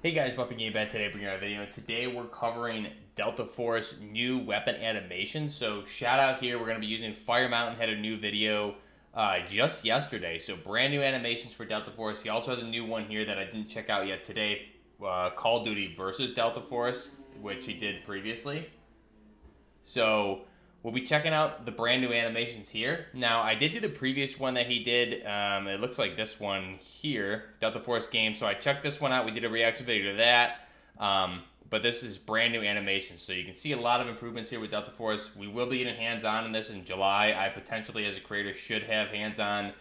Hey guys, Buffy Game Back today bringing out a video, and today we're covering Delta Force new weapon animation. So shout out here, we're going to be using Fire Mountain, had a new video just yesterday. So brand new animations for Delta Force. He also has a new one here that I didn't check out yet today, Call of Duty versus Delta Force, which he did previously. So we'll be checking out the brand new animations here. Now, I did do the previous one that he did. It looks like this one here, Delta Force game. So I checked this one out. We did a reaction video to that. But this is brand new animations. So you can see a lot of improvements here with Delta Force. We will be getting hands-on in this in July. I potentially, as a creator, should have hands-on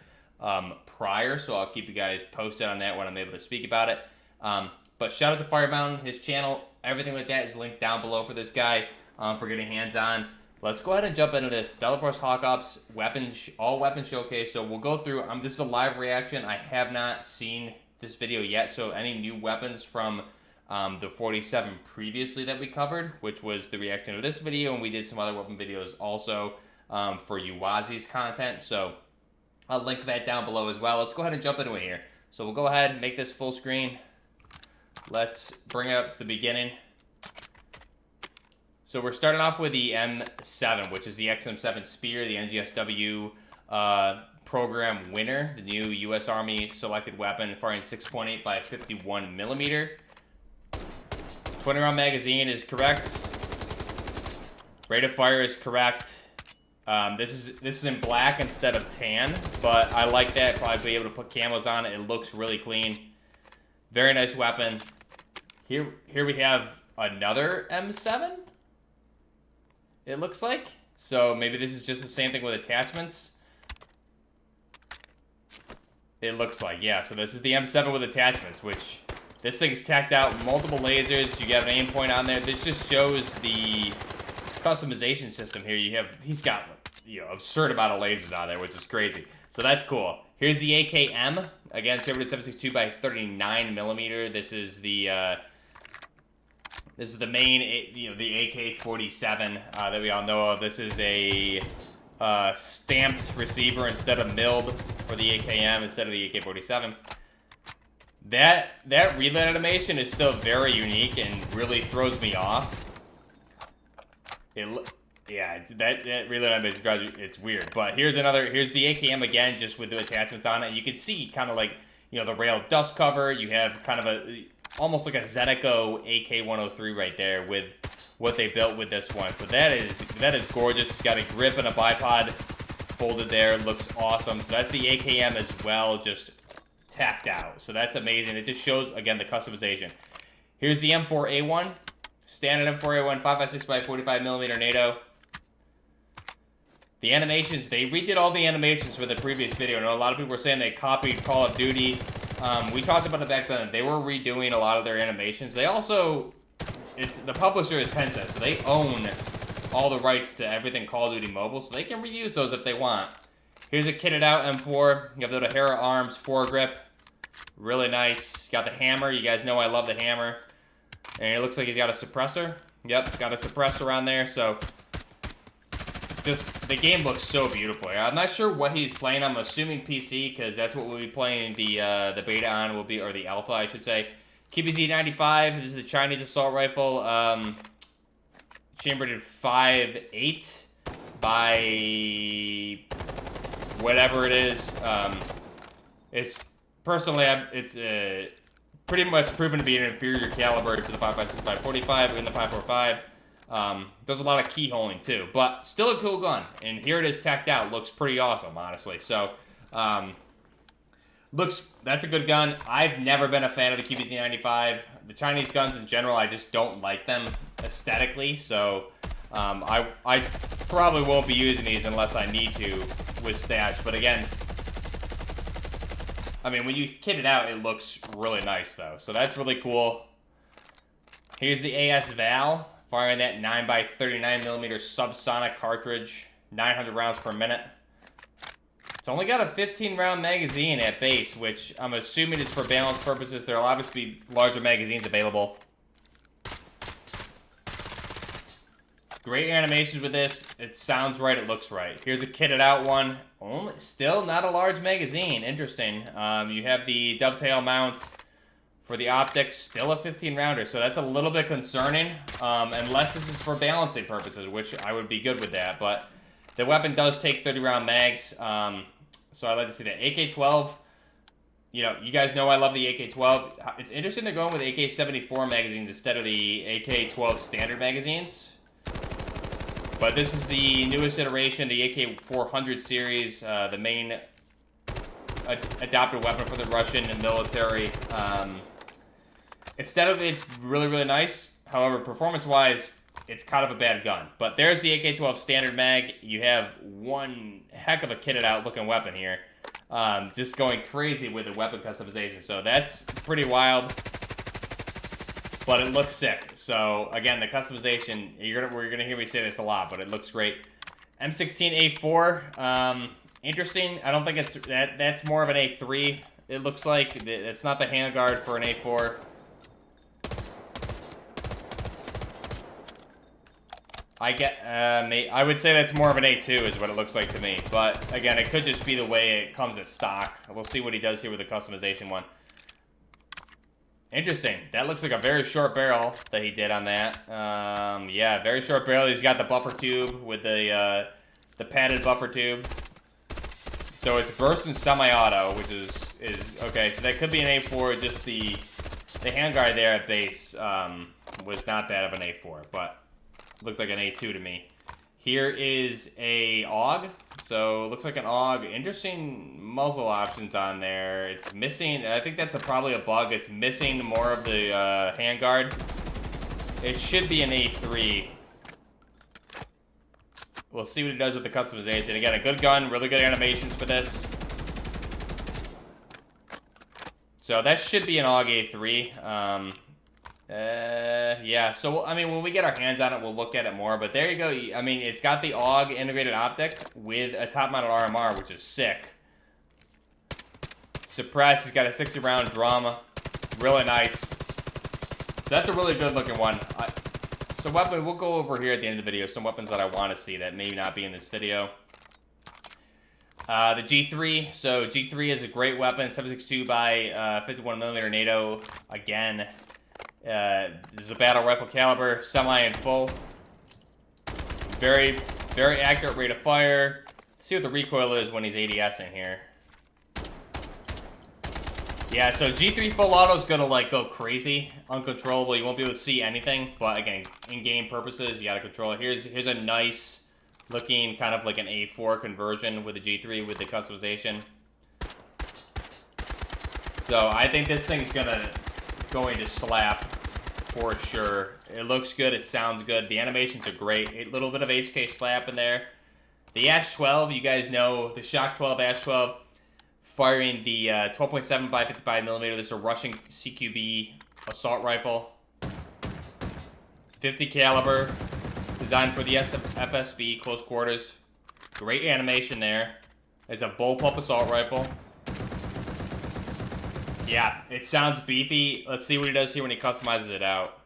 prior. So I'll keep you guys posted on that when I'm able to speak about it. But shout out to Fire Mountain, his channel. Everything like that is linked down below for this guy for getting hands-on. Let's go ahead and jump into this. Delta Force Hawk Ops all weapon showcase. So we'll go through. This is a live reaction. I have not seen this video yet. So any new weapons from the 47 previously that we covered, which was the reaction to this video, and we did some other weapon videos also for Uwazi's content. So I'll link that down below as well. Let's go ahead and jump into it here. So we'll go ahead and make this full screen. Let's bring it up to the beginning. So we're starting off with the M7, which is the XM7 Spear, the NGSW program winner, the new U.S. Army selected weapon, firing 6.8 by 51 millimeter. 20-round magazine is correct. Rate of fire is correct. This is in black instead of tan, but I like that. Probably be able to put camos on it. It looks really clean. Very nice weapon. Here we have another M7. It looks like. So maybe this is just the same thing with attachments. It looks like, yeah. So this is the M7 with attachments, which this thing's tacked out multiple lasers. You got an aim point on there. This just shows the customization system here. He's got, absurd amount of lasers on there, which is crazy. So that's cool. Here's the AKM. Again, favorite 762 by 39 millimeter. This is the main, the AK-47 that we all know of. This is a stamped receiver instead of milled for the AKM instead of the AK-47. That reload animation is still very unique and really throws me off. That reload animation drives me, it's weird. But here's the AKM again, just with the attachments on it. You can see kind of like, the rail dust cover. You have kind of almost like a Zeniko AK-103 right there with what they built with this one. So that is gorgeous. It's got a grip and a bipod folded there. It looks awesome. So that's the AKM as well, just tacked out. So that's amazing. It just shows, again, the customization. Here's the M4A1. Standard M4A1, 5.56 by 45 millimeter NATO. The animations, they redid all the animations for the previous video. I know a lot of people were saying they copied Call of Duty. We talked about it back then. They were redoing a lot of their animations. They also, the publisher is Tencent, so they own all the rights to everything Call of Duty Mobile, so they can reuse those if they want. Here's a kitted out M4. You have the Hera Arms foregrip. Really nice. Got the hammer. You guys know I love the hammer. And it looks like he's got a suppressor. Yep, it's got a suppressor on there, so just, the game looks so beautiful. I'm not sure what he's playing. I'm assuming PC, because that's what we'll be playing the beta on, or the alpha, I should say. KBZ-95, this is the Chinese assault rifle, chambered in 5.8 by whatever it is. It's pretty much proven to be an inferior caliber to the 5.56 by 45 and the 5.45. Does a lot of keyholing too, but still a cool gun. And here it is tacked out. Looks pretty awesome, honestly. So, that's a good gun. I've never been a fan of the QBZ-95. The Chinese guns in general, I just don't like them aesthetically. So, I probably won't be using these unless I need to with stats. But again, when you kit it out, it looks really nice though. So that's really cool. Here's the AS Val. Firing that 9 by 39 millimeter subsonic cartridge, 900 rounds per minute. It's only got a 15-round magazine at base, which I'm assuming is for balance purposes. There'll obviously be larger magazines available. Great animations with this. It sounds right. It looks right. Here's a kitted out one. Still not a large magazine. Interesting. You have the dovetail mount For the optics, still a 15 rounder, so that's a little bit concerning, unless this is for balancing purposes, which I would be good with that, but the weapon does take 30 round mags, so I'd like to see that. AK-12, you know, you guys know I love the AK-12. It's interesting they're going with AK-74 magazines instead of the AK-12 standard magazines. But this is the newest iteration, the AK-400 series, the main adopted weapon for the Russian military. Aesthetically, it's really, really nice. However, performance-wise, it's kind of a bad gun. But there's the AK-12 standard mag. You have one heck of a kitted out looking weapon here. Just going crazy with the weapon customization. So that's pretty wild. But it looks sick. So again, the customization, we're gonna hear me say this a lot, but it looks great. M16A4, interesting. I don't think it's that's more of an A3. It looks like it's not the handguard for an A4. I would say that's more of an A2 is what it looks like to me. But again, it could just be the way it comes at stock. We'll see what he does here with the customization one. Interesting. That looks like a very short barrel that he did on that. Yeah, very short barrel. He's got the buffer tube with the padded buffer tube. So it's burst and semi-auto, which is okay. So that could be an A4. Just the handguard there at base was not that of an A4, but looked like an A2 to me. Here is a AUG. So it looks like an AUG. Interesting muzzle options on there. It's missing. I think that's probably a bug. It's missing more of the handguard. It should be an A3. We'll see what it does with the customization. Again, a good gun. Really good animations for this. So that should be an AUG A3. Yeah, so, I mean, when we get our hands on it, we'll look at it more, but there you go. I mean, it's got the AUG integrated optic with a top-mounted RMR, which is sick. Suppress, it's got a 60-round drum. Really nice. So that's a really good-looking one. So weapon, we'll go over here at the end of the video, some weapons that I want to see that may not be in this video. The G3, so G3 is a great weapon, 7.62 by 51mm NATO. Again, this is a battle rifle caliber, semi and full. Very, very accurate rate of fire. Let's see what the recoil is when he's ADS in here. Yeah, so G3 full auto is gonna like go crazy, uncontrollable. You won't be able to see anything, but again, in-game purposes, you gotta control it. Here's a nice looking kind of like an A4 conversion with the G3 with the customization. So I think this thing's going to slap for sure. It looks good. It sounds good. The animations are great. A little bit of HK slap in there. The Ash 12, you guys know the Shock 12, Ash 12, firing the 12.7 by 55mm. This is a Russian CQB assault rifle. 50 caliber, designed for the FSB close quarters. Great animation there. It's a bullpup assault rifle. Yeah, it sounds beefy. Let's see what he does here when he customizes it out.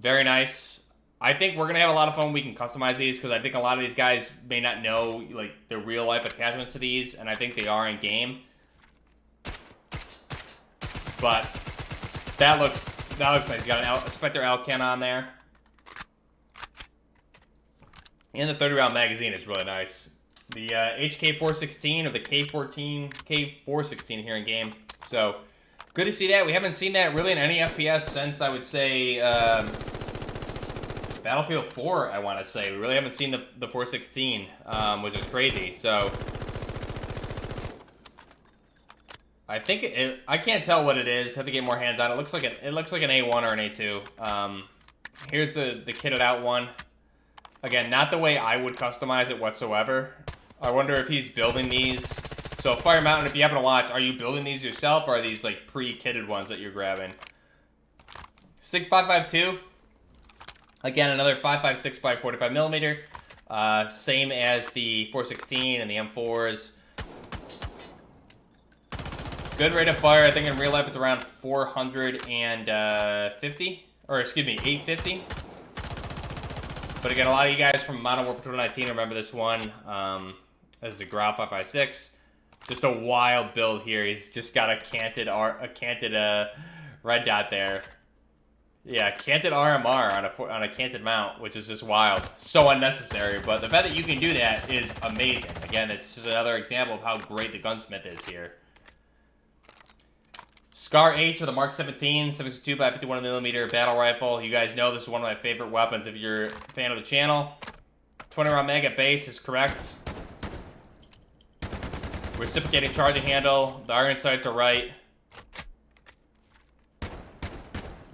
Very nice. I think we're going to have a lot of fun when we can customize these, because I think a lot of these guys may not know like the real life attachments to these, and I think they are in game. But that looks nice. He's got a Spectre Alcan on there. And the 30-round magazine is really nice. The HK416 or the K416 here in game. So, good to see that. We haven't seen that really in any FPS since, I would say, Battlefield 4, I want to say. We really haven't seen the 416, which is crazy. So, I think I can't tell what it is. I have to get more hands on it. It looks like an A1 or an A2. Here's the kitted out one. Again, not the way I would customize it whatsoever. I wonder if he's building these. So Fire Mountain, if you happen to watch, are you building these yourself, or are these like pre-kitted ones that you're grabbing? SIG 5.52. Again, another 5.56 by 45mm. Same as the 416 and the M4s. Good rate of fire. I think in real life it's around 450, or excuse me, 850. But again, a lot of you guys from Modern Warfare 2019 remember this one. This is a Grau 5.56. Just a wild build here. He's just got a canted red dot there. Yeah, canted RMR on a canted mount, which is just wild. So unnecessary, but the fact that you can do that is amazing. Again, it's just another example of how great the gunsmith is here. Scar H with a Mark 17, 7.62 by 51mm battle rifle. You guys know this is one of my favorite weapons if you're a fan of the channel. 20 round mag at base is correct. Reciprocating charging handle. The iron sights are right.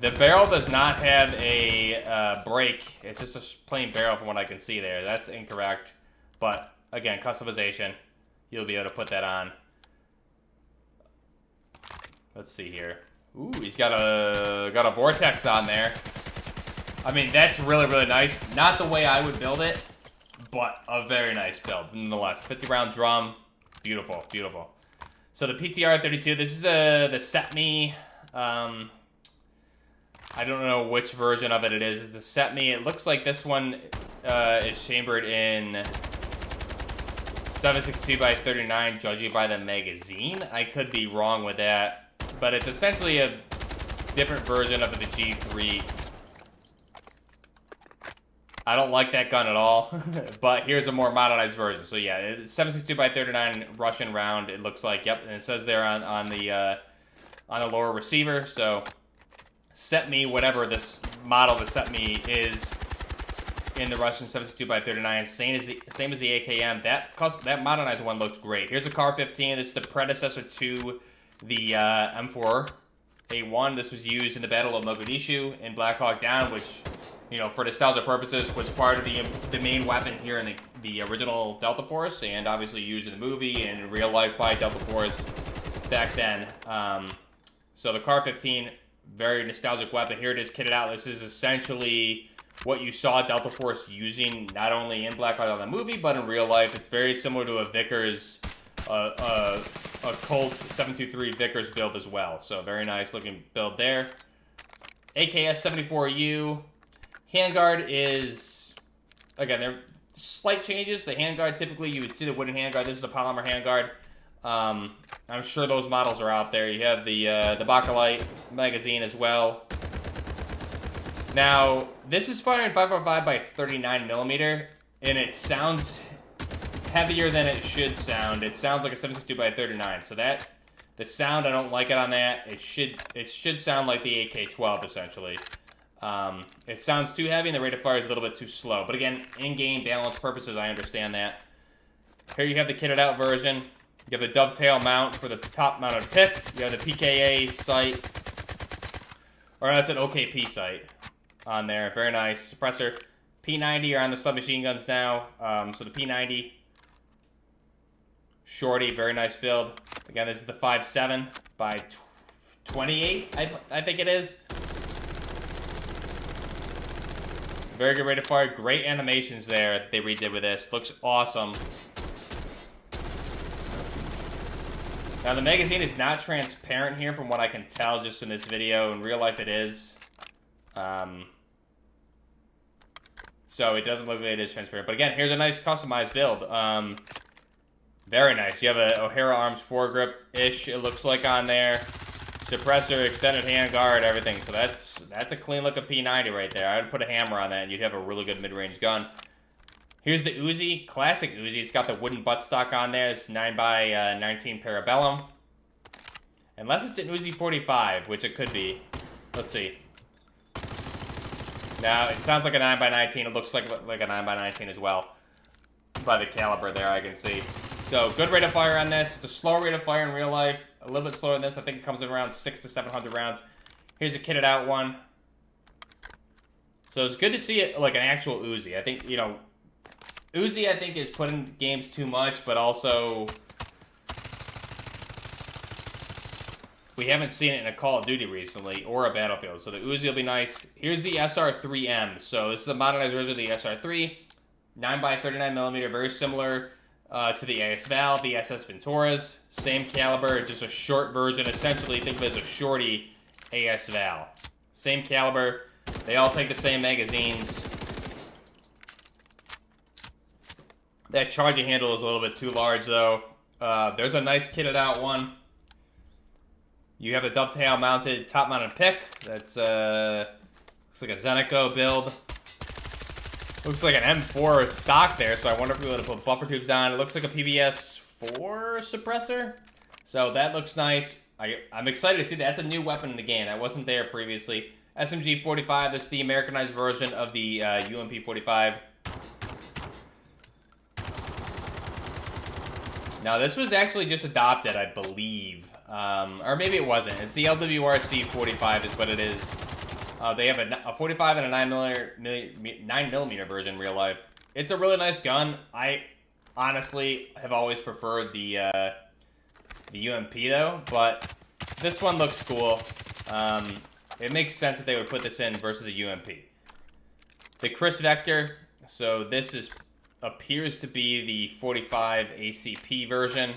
The barrel does not have a break. It's just a plain barrel from what I can see there. That's incorrect. But, again, customization. You'll be able to put that on. Let's see here. Ooh, he's got a vortex on there. I mean, that's really, really nice. Not the way I would build it, but a very nice build, nonetheless. 50 round drum. Beautiful, beautiful. So the PTR-32, this is the SETME. I don't know which version of it is. It's the SETME. It looks like this one is chambered in 7.62 by 39, judging by the magazine. I could be wrong with that, but it's essentially a different version of the G3. I don't like that gun at all, but here's a more modernized version. So yeah, it's 7.62 by 39 Russian round. It looks like, yep, and it says there on the lower receiver. So SETME, whatever this model the SETME is in the Russian 7.62 by 39, same as the AKM. That modernized one looked great. Here's a Car 15. This is the predecessor to the M4A1. This was used in the Battle of Mogadishu in Black Hawk Down, which, you know, for nostalgia purposes, was part of the main weapon here in the original Delta Force, and obviously used in the movie and in real life by Delta Force back then. So the Car 15, very nostalgic weapon. Here it is kitted out. This is essentially what you saw Delta Force using not only in Black Hawk Down the movie, but in real life. It's very similar to a Vickers, a Colt 723 Vickers build as well. So very nice looking build there. AKS 74U. Handguard is, again, there are slight changes. The handguard, typically you would see the wooden handguard. This is a polymer handguard. I'm sure those models are out there. You have the Bakelite magazine as well. Now, this is firing 5.5 by 39mm, and it sounds heavier than it should sound. It sounds like a 7.62 by 39. So that, the sound, I don't like it on that. It should sound like the AK-12 essentially. It sounds too heavy and the rate of fire is a little bit too slow. But again, in-game balance purposes, I understand that. Here you have the kitted out version. You have the dovetail mount for the top mounted pip. You have the PKA sight. Or that's an OKP sight on there. Very nice. Suppressor. P90 are on the submachine guns now. So the P90. Shorty, very nice build. Again, this is the 5.7 by 28, I think it is. Very good rate of fire. Great animations there that they redid with this. Looks awesome. Now, the magazine is not transparent here from what I can tell just in this video. In real life, it is. So it doesn't look like it is transparent. But again, here's a nice customized build. Very nice. You have a O'Hara Arms foregrip-ish, it looks like, on there. Suppressor, extended handguard, everything. So that's a clean look of P90 right there. I would put a hammer on that and you'd have a really good mid-range gun. Here's the Uzi, classic Uzi. It's got the wooden buttstock on there. It's 9x19 Parabellum. Unless it's an Uzi 45, which it could be. Let's see. Now, it sounds like a 9x19. It looks like a 9x19 as well. By the caliber there, I can see. So, good rate of fire on this. It's a slow rate of fire in real life. A little bit slower than this. I think it comes in around 600 to 700 rounds. Here's a kitted out one. So, it's good to see it like an actual Uzi. I think, you know, Uzi, I think, is put in games too much, but also we haven't seen it in a Call of Duty recently or a Battlefield. So, the Uzi will be nice. Here's the SR3M. So, this is the modernized version of the SR3. 9x39mm, very similar to the AS Val, the SS Venturas. Same caliber, just a short version. Essentially, think of it as a shorty AS Val. Same caliber. They all take the same magazines. That charging handle is a little bit too large, though. There's a nice kitted out one. You have a dovetail mounted, top mounted pick. That's looks like a Zenico build. Looks like an M4 stock there, so I wonder if we would have put buffer tubes on. It looks like a PBS4 suppressor. So that looks nice. I'm excited to see that. That's a new weapon in the game. That wasn't there previously. SMG 45, that's the Americanized version of the UMP 45. Now this was actually just adopted, I believe. Or maybe it wasn't. It's the LWRC 45 is what it is. They have a 45 and a 9mm version in real life. It's a really nice gun. I honestly have always preferred the UMP though, but this one looks cool. It makes sense that they would put this in versus the UMP. The Chris Vector, so this appears to be the 45 ACP version.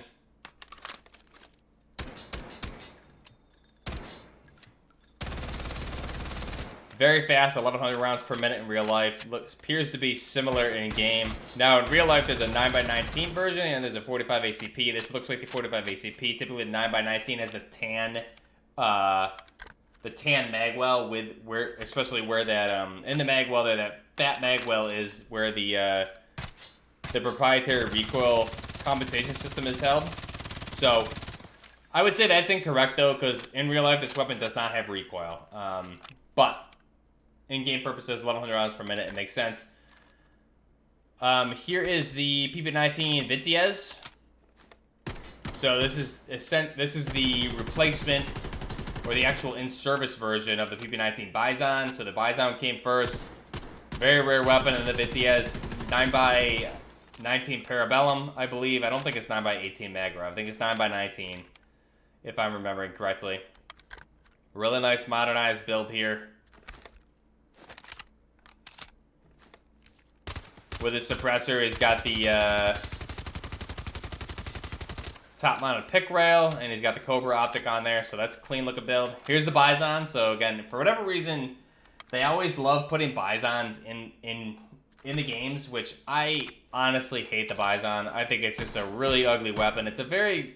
Very fast, 1100 rounds per minute in real life. Appears to be similar in game. Now, in real life, there's a 9x19 version, and there's a 45 ACP. This looks like the 45 ACP. Typically, the 9x19 has the tan magwell especially where that in the magwell there, that fat magwell is where the proprietary recoil compensation system is held. So, I would say that's incorrect though, because in real life, this weapon does not have recoil. But in-game purposes, 1100 rounds per minute, it makes sense. Here is the PP19 Vitesse. So this is the replacement or the actual in-service version of the PP19 Bison. So the Bison came first. Very rare weapon in the Vitesse. 9x19 Parabellum, I believe. I don't think it's 9x18 Magra. I think it's 9x19, if I'm remembering correctly. Really nice modernized build here. With his suppressor, he's got the top-mounted pick rail, and he's got the Cobra optic on there, so that's a clean-looking build. Here's the Bison. So again, for whatever reason, they always love putting Bisons in the games, which I honestly hate the Bison. I think it's just a really ugly weapon. It's a very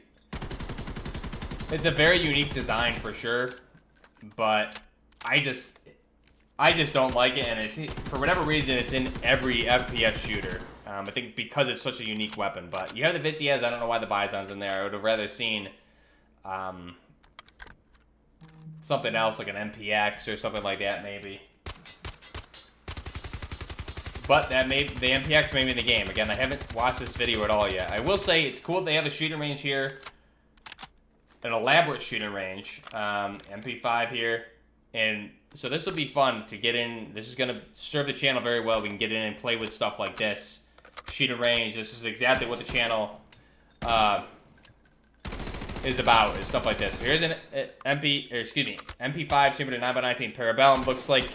unique design for sure, but I just don't like it, and it's, for whatever reason, it's in every FPS shooter. I think because it's such a unique weapon. But you have the Vitesse. I don't know why the Bison's in there. I would have rather seen something else, like an MPX or something like that, maybe. But the MPX may be in the game. Again, I haven't watched this video at all yet. I will say it's cool they have a shooting range here. An elaborate shooting range. MP5 here. And so this will be fun to get in. This is going to serve the channel very well. We can get in and play with stuff like this. Shooting range. This is exactly what the channel is about. Is stuff like this. So here's an MP5 chambered in 9x19 Parabellum. Looks like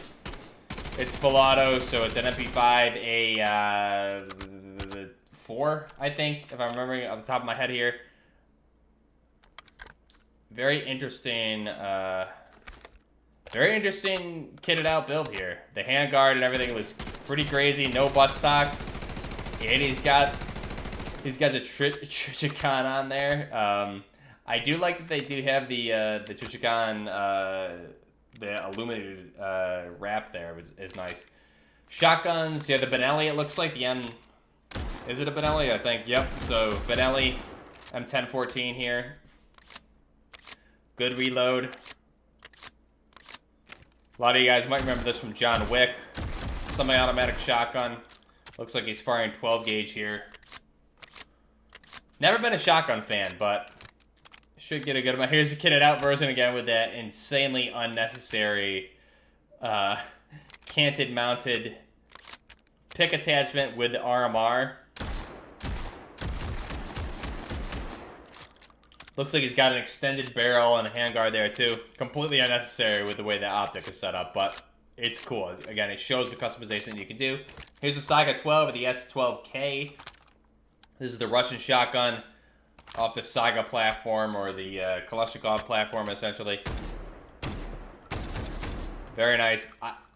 it's full auto, so it's an MP5 4, I think, if I'm remembering off the top of my head here. Very interesting kitted out build here. The handguard and everything was pretty crazy. No buttstock, and he's got a Trichicon on there. I do like that they do have the Trichicon, the illuminated wrap there is nice. Shotguns, yeah, the Benelli. It looks like the M. Is it a Benelli? I think. Yep. So Benelli M1014 here. Good reload. A lot of you guys might remember this from John Wick. Semi-automatic shotgun. Looks like he's firing 12 gauge here. Never been a shotgun fan, but should get a good amount. Here's the kitted out version again with that insanely unnecessary canted mounted pick attachment with the RMR. Looks like he's got an extended barrel and a handguard there too. Completely unnecessary with the way the optic is set up, but it's cool. Again, it shows the customization that you can do. Here's the Saga 12 of the S12K. This is the Russian shotgun off the Saga platform, or the Kalashnikov platform, essentially. Very nice.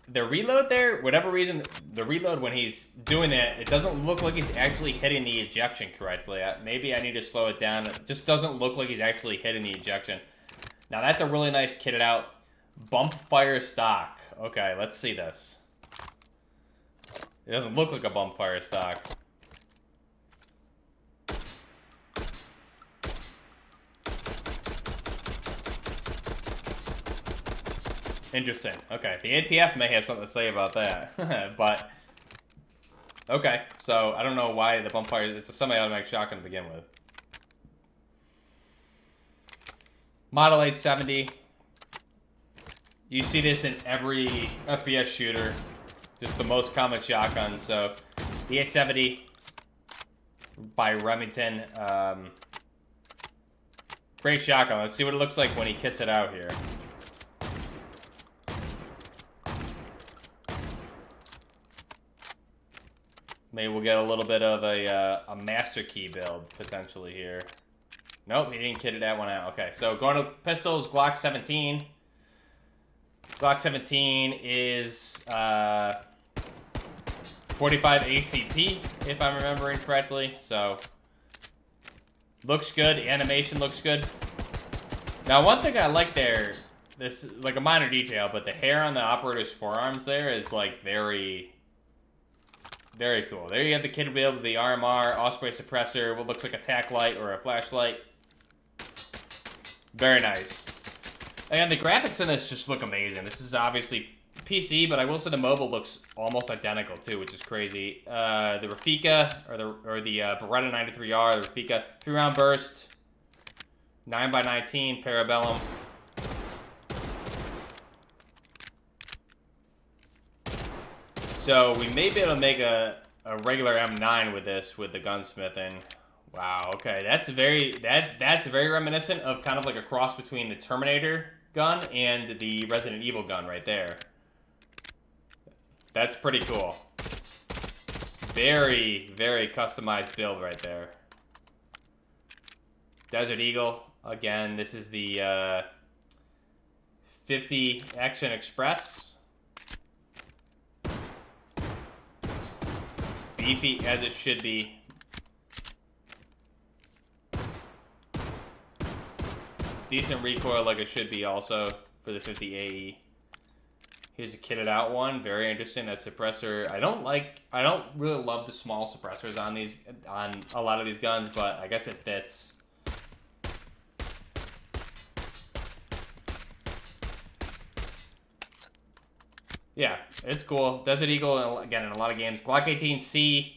the reload there, whatever reason, the reload when he's doing that, it doesn't look like he's actually hitting the ejection correctly. Maybe I need to slow it down. It just doesn't look like he's actually hitting the ejection. Now that's a really nice kitted out bump fire stock. Okay, let's see this. It doesn't look like a bump fire stock. Interesting. Okay, the ATF may have something to say about that, but okay. So I don't know why the bump fire. It's a semi-automatic shotgun to begin with. Model 870. You see this in every FPS shooter. Just the most common shotgun. So the 870 by Remington. Great shotgun. Let's see what it looks like when he kits it out here. Maybe we'll get a little bit of a master key build potentially here. Nope, he didn't kit that one out. Okay, so going to pistols, Glock 17. Glock 17 is 45 ACP, if I'm remembering correctly. So looks good. Animation looks good. Now, one thing I like there, this is like a minor detail, but the hair on the operator's forearms there is like very cool. There you have the kit build, the RMR, Osprey suppressor, what looks like a tack light or a flashlight. Very nice. And the graphics in this just look amazing. This is obviously PC, but I will say the mobile looks almost identical too, which is crazy. The Rafika, or the Beretta 93R, the Rafika, 3-round burst, 9x19, Parabellum. So we may be able to make a regular M9 with this, with the gunsmithing. Wow, okay, that's very reminiscent of kind of like a cross between the Terminator gun and the Resident Evil gun right there. That's pretty cool. Very, very customized build right there. Desert Eagle, again, this is the 50 Action Express. Beefy as it should be. Decent recoil like it should be also for the 50 AE. Here's a kitted out one, very interesting. That suppressor, I don't really love the small suppressors on a lot of these guns, but I guess it fits. Yeah, it's cool. Desert Eagle, again, in a lot of games. Glock 18C,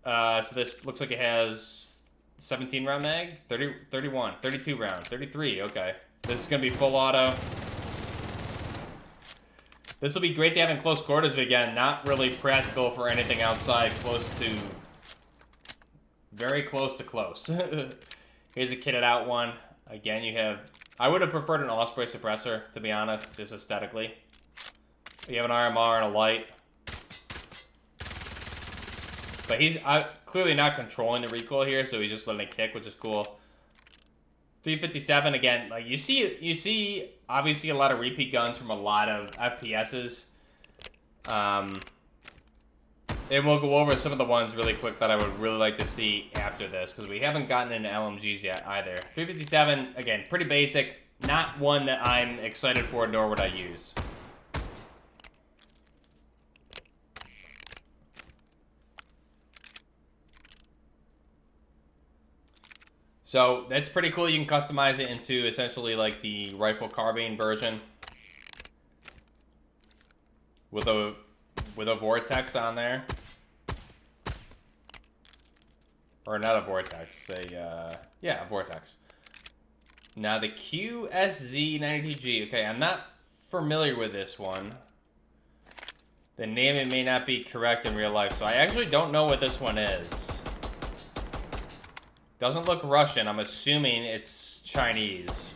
so this looks like it has 17 round mag, 30, 31, 32 round, 33, okay. This is going to be full auto. This will be great to have in close quarters, but again, not really practical for anything outside very close to close. Here's a kitted out one. Again, you have, I would have preferred an Osprey suppressor, to be honest, just aesthetically. You have an RMR and a light. But he's clearly not controlling the recoil here, so he's just letting it kick, which is cool. 357, again, like you see obviously a lot of repeat guns from a lot of FPSs. And we'll go over some of the ones really quick that I would really like to see after this, because we haven't gotten into LMGs yet either. 357, again, pretty basic. Not one that I'm excited for, nor would I use. So that's pretty cool. You can customize it into essentially like the rifle carbine version with a vortex on there, or not a vortex, a vortex. Now the QSZ92G. Okay, I'm not familiar with this one. The name may not be correct in real life, so I actually don't know what this one is. Doesn't look Russian. I'm assuming it's Chinese.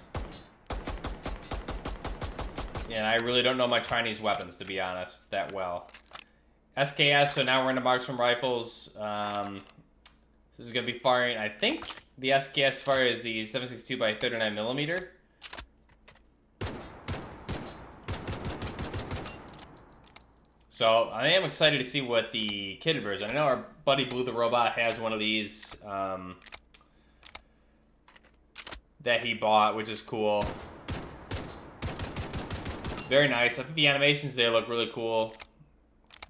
And I really don't know my Chinese weapons, to be honest, that well. SKS, so now we're into Marksman rifles. This is going to be firing, I think the SKS fire is the 7.62 by 39 millimeter. So I am excited to see what the kitted version. I know our buddy Blue the Robot has one of these that he bought, which is cool. Very nice. I think the animations there look really cool.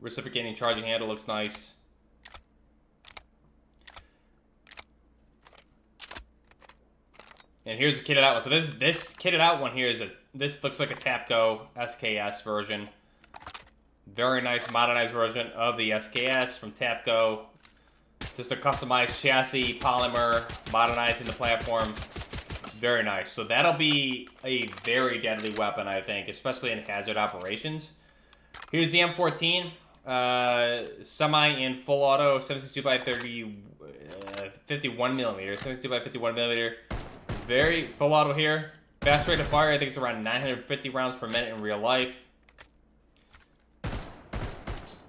Reciprocating charging handle looks nice. And here's the kitted out one. So this kitted out one here is this looks like a Tapco SKS version. Very nice modernized version of the SKS from Tapco. Just a customized chassis, polymer, modernizing the platform. Very nice. So that'll be a very deadly weapon, I think, especially in hazard operations. Here's the M14. Semi and full auto, 7.62 by 51 millimeter. 7.62 by 51 millimeter. Very full auto here. Fast rate of fire, I think it's around 950 rounds per minute in real life.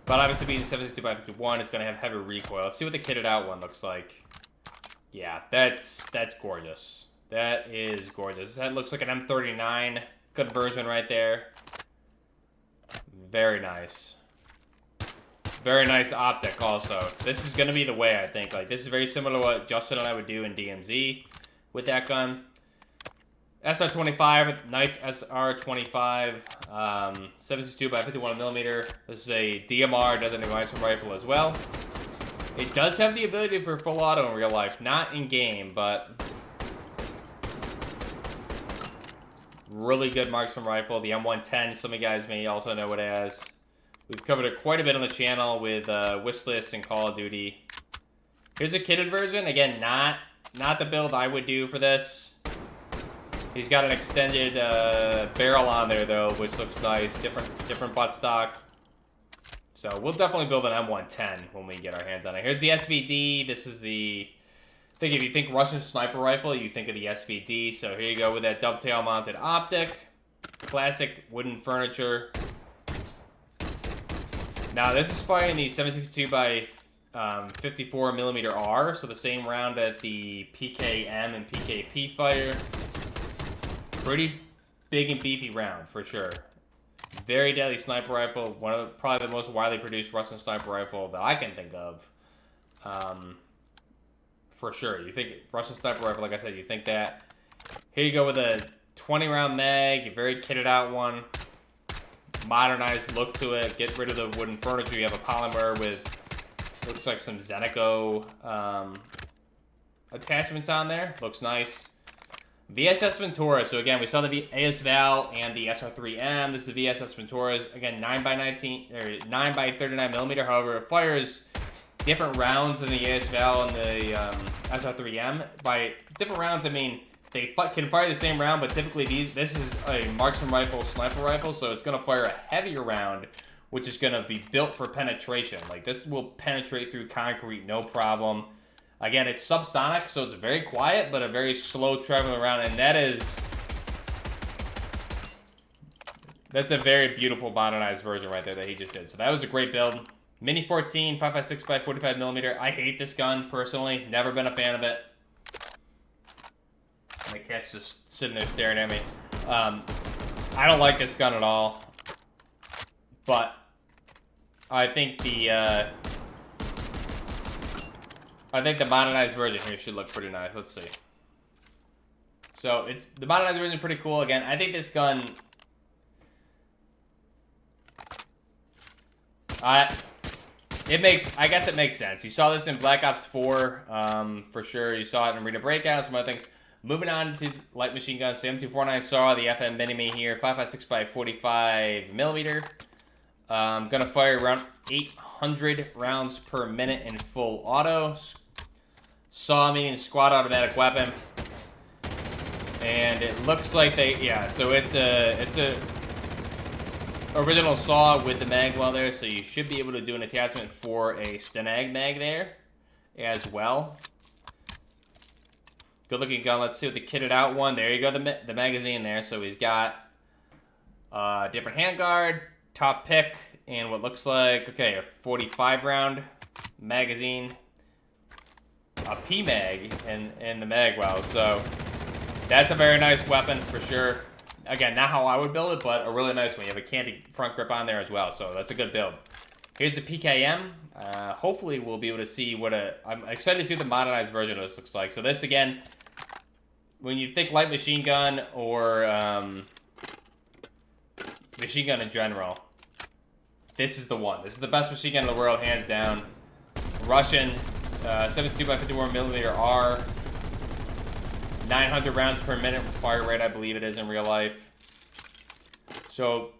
But obviously being 7.62 by 51, it's going to have heavy recoil. Let's see what the kitted out one looks like. Yeah, that's gorgeous. That is gorgeous. That looks like an M39 conversion right there. Very nice. Very nice optic also. So this is going to be the way, I think. Like, this is very similar to what Justin and I would do in DMZ with that gun. SR25, Knight's SR25, 7.62 by 51 millimeter. This is a DMR, doesn't need Marksman rifle as well. It does have the ability for full auto in real life, not in game, but really good Marksman rifle. The M110, some of you guys may also know what it as. We've covered it quite a bit on the channel with wishlist and Call of Duty. Here's a kitted version. Again, not the build I would do for this. He's got an extended barrel on there though, which looks nice. Different buttstock. So we'll definitely build an M110 when we get our hands on it. Here's the SVD. This is the... I think if you think Russian sniper rifle, you think of the SVD. So here you go with that dovetail mounted optic. Classic wooden furniture. Now this is firing the 7.62 by 54 millimeter R, so the same round that the PKM and PKP fire. Pretty big and beefy round for sure. Very deadly sniper rifle. One of probably the most widely produced Russian sniper rifle that I can think of. For sure. You think Russian sniper rifle, like I said, you think that. Here you go with a 20 round mag, a very kitted out one. Modernized look to it. Get rid of the wooden furniture. You have a polymer with, looks like some Zeneco attachments on there. Looks nice. VSS Ventura. So again, we saw the AS Val and the SR3M. This is the VSS Venturas. Again, 9 by 19 or 9 by 39 millimeter. However, it fires different rounds than the AS Val and the SR3M. By different rounds, I mean they can fire the same round, but typically this is a Marksman rifle, sniper rifle, so it's going to fire a heavier round, which is going to be built for penetration. Like, this will penetrate through concrete, no problem. Again, it's subsonic, so it's very quiet, but a very slow traveling around, and that's a very beautiful modernized version right there that he just did. So that was a great build. Mini 14, 5.56 by 45 millimeter. I hate this gun, personally. Never been a fan of it. My cat's just sitting there staring at me. I don't like this gun at all. But I think the modernized version here should look pretty nice. Let's see. So it's the modernized version is pretty cool. Again, I think this gun. I guess it makes sense. You saw this in Black Ops 4, for sure. You saw it in Arena Breakout, some other things. Moving on to light machine guns, the M249 SAR, the FM Mini-Me here, 5.56 by 45 millimeter. Gonna fire around 800 rounds per minute in full auto. SAW, meaning squad automatic weapon. And it looks like so it's a original SAW with the mag well there, so you should be able to do an attachment for a Stenag mag there as well. Good looking gun. Let's see what the kitted out one. There you go, the magazine there. So he's got a different handguard, top pick, and what looks like, okay, a 45 round magazine, a P-mag, and the mag well. So that's a very nice weapon for sure. again, not how I would build it, but a really nice one. You have a canted front grip on there as well, so that's a good build. Here's the PKM. Hopefully we'll be able to see what I'm excited to see what the modernized version of this looks like. So this, again, when you think light machine gun or machine gun in general, this is the one. This is the best machine gun in the world, hands down. Russian 72x51mm R. 900 rounds per minute fire rate, I believe it is in real life. So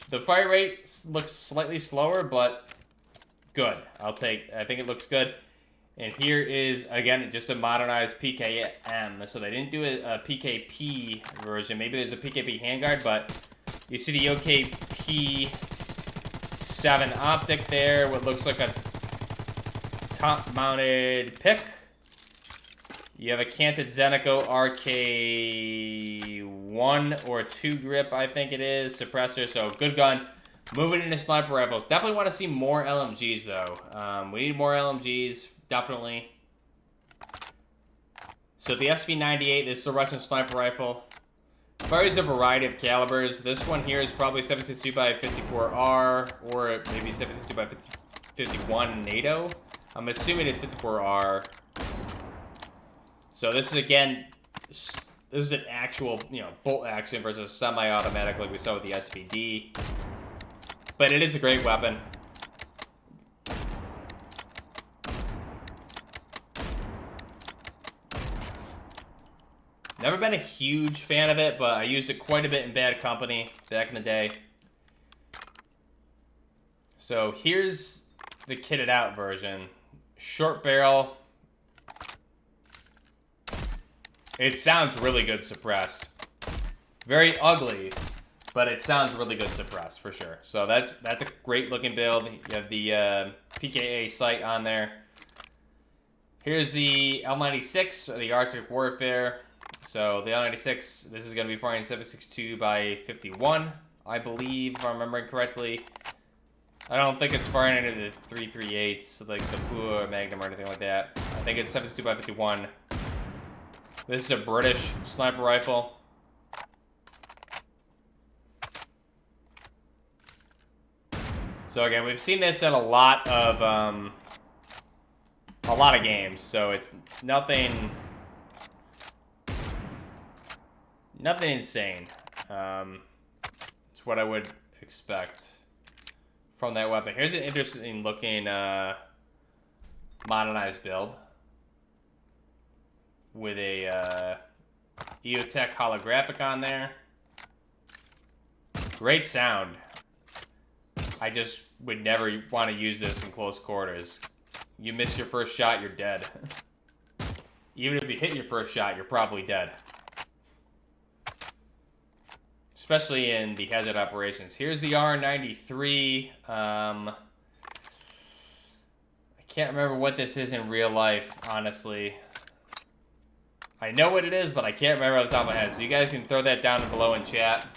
the fire rate looks slightly slower, but good. I think it looks good. And here is, again, just a modernized PKM. So they didn't do a PKP version. Maybe there's a PKP handguard, but you see the OKP7 optic there, what looks like a top-mounted pick. You have a canted Zenico RK1 or 2 grip, I think it is, suppressor. So good gun. Moving into sniper rifles. Definitely want to see more LMGs, though. We need more LMGs, definitely. So the SV98, this is a Russian sniper rifle. Varies a variety of calibers. This one here is probably 762x54R or maybe 762x51 NATO. I'm assuming it's 54R. So this is, again, this is an actual, bolt action versus semi-automatic like we saw with the SVD. But it is a great weapon. Never been a huge fan of it, but I used it quite a bit in bad company back in the day. So here's the kitted out version. Short barrel. It sounds really good suppressed. Very ugly, but it sounds really good suppressed for sure. So that's a great looking build. You have the PKA sight on there. Here's the L96, or the Havok Warfare. So the L96, this is going to be firing 762x51, I believe, if I'm remembering correctly. I don't think it's firing into the 338s, like the Pua Magnum or anything like that. I think it's 762x51. This is a British sniper rifle. So again, we've seen this in a lot of games. So it's nothing insane. It's what I would expect from that weapon. Here's an interesting looking modernized build with a EOTech holographic on there. Great sound. I just would never want to use this in close quarters. You miss your first shot, you're dead. Even if you hit your first shot, you're probably dead. Especially in the hazard operations. Here's the R93. I can't remember what this is in real life, honestly. I know what it is, but I can't remember off the top of my head. So you guys can throw that down below in chat.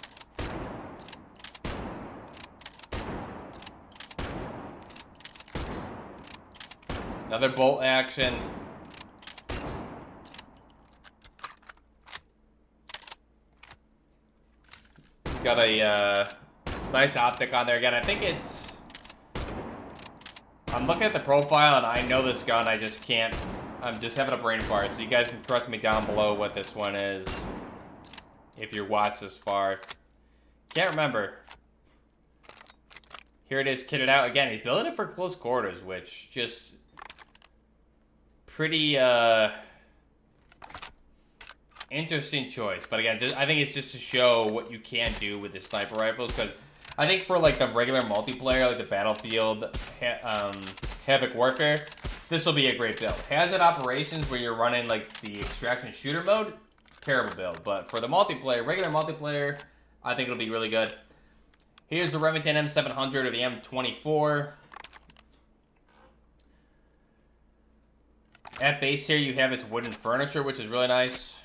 Another bolt action. Got a nice optic on there. Again, I think it's... I'm looking at the profile and I know this gun, I just can't... I'm just having a brain fart, so you guys can correct me down below what this one is. If you're watched this far. Can't remember. Here it is kitted out. Again, he's building it for close quarters, which just... pretty, interesting choice. But again, I think it's just to show what you can do with the sniper rifles, because I think for like the regular multiplayer, like the Battlefield, Havok Warfare, this will be a great build. Hazard operations where you're running like the extraction shooter mode, terrible build. But for the multiplayer, regular multiplayer, I think it'll be really good. Here's the Remington M700 or the M24. At base here, you have its wooden furniture, which is really nice.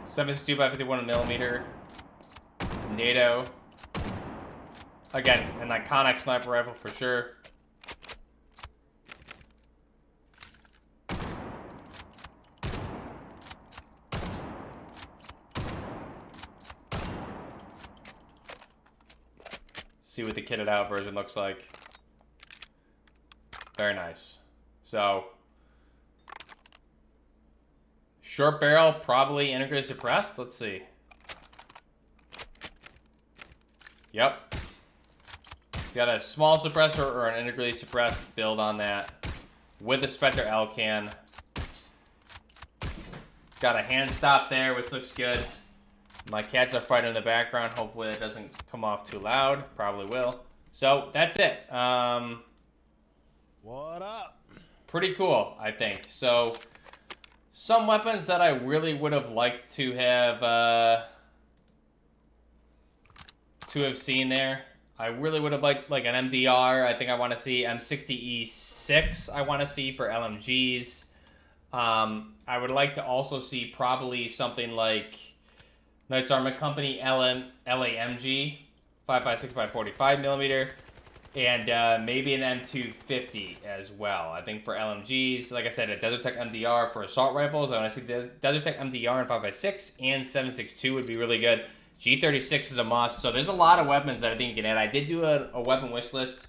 7.62x51mm. NATO. Again, an iconic sniper rifle for sure. See what the kitted out version looks like. Very nice. So, short barrel, probably integrated suppressed. Let's see. Yep. Got a small suppressor or an integrated suppressed build on that with a Spectre L-can. Got a hand stop there, which looks good. My cats are fighting in the background. Hopefully that doesn't come off too loud. Probably will. So that's it. What up? Pretty cool, I think. So some weapons that I really would have liked to have seen there. I really would have liked like an MDR. I think I want to see M60E6. I want to see for LMGs. I would like to also see probably something like Knights Armament Company LAMG 5.56 by 45 millimeter, and maybe an M250 as well. I think for LMGs, like I said, a Desert Tech MDR for assault rifles. I want to see the Desert Tech MDR in 5.56 and 7.62 would be really good. G36 is a must. So there's a lot of weapons that I think you can add. I did do a weapon wish list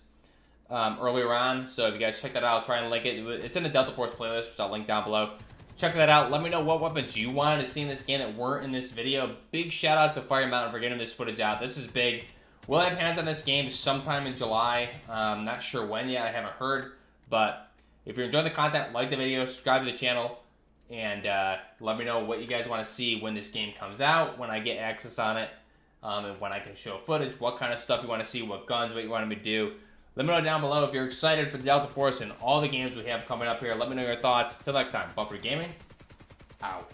earlier on, so if you guys check that out, I'll try and link it. It's in the Delta Force playlist, which I'll link down below. Check that out. Let me know what weapons you wanted to see in this game that weren't in this video. Big shout out to Fire Mountain for getting this footage out. This is big. We'll have hands on this game sometime in July. Not sure when yet. I haven't heard. But if you're enjoying the content, like the video, subscribe to the channel, and let me know what you guys want to see when this game comes out, when I get access on it, and when I can show footage, what kind of stuff you want to see, what guns, what you want me to do. Let me know down below if you're excited for the Delta Force and all the games we have coming up here. Let me know your thoughts. Till next time, Bumper Gaming, out.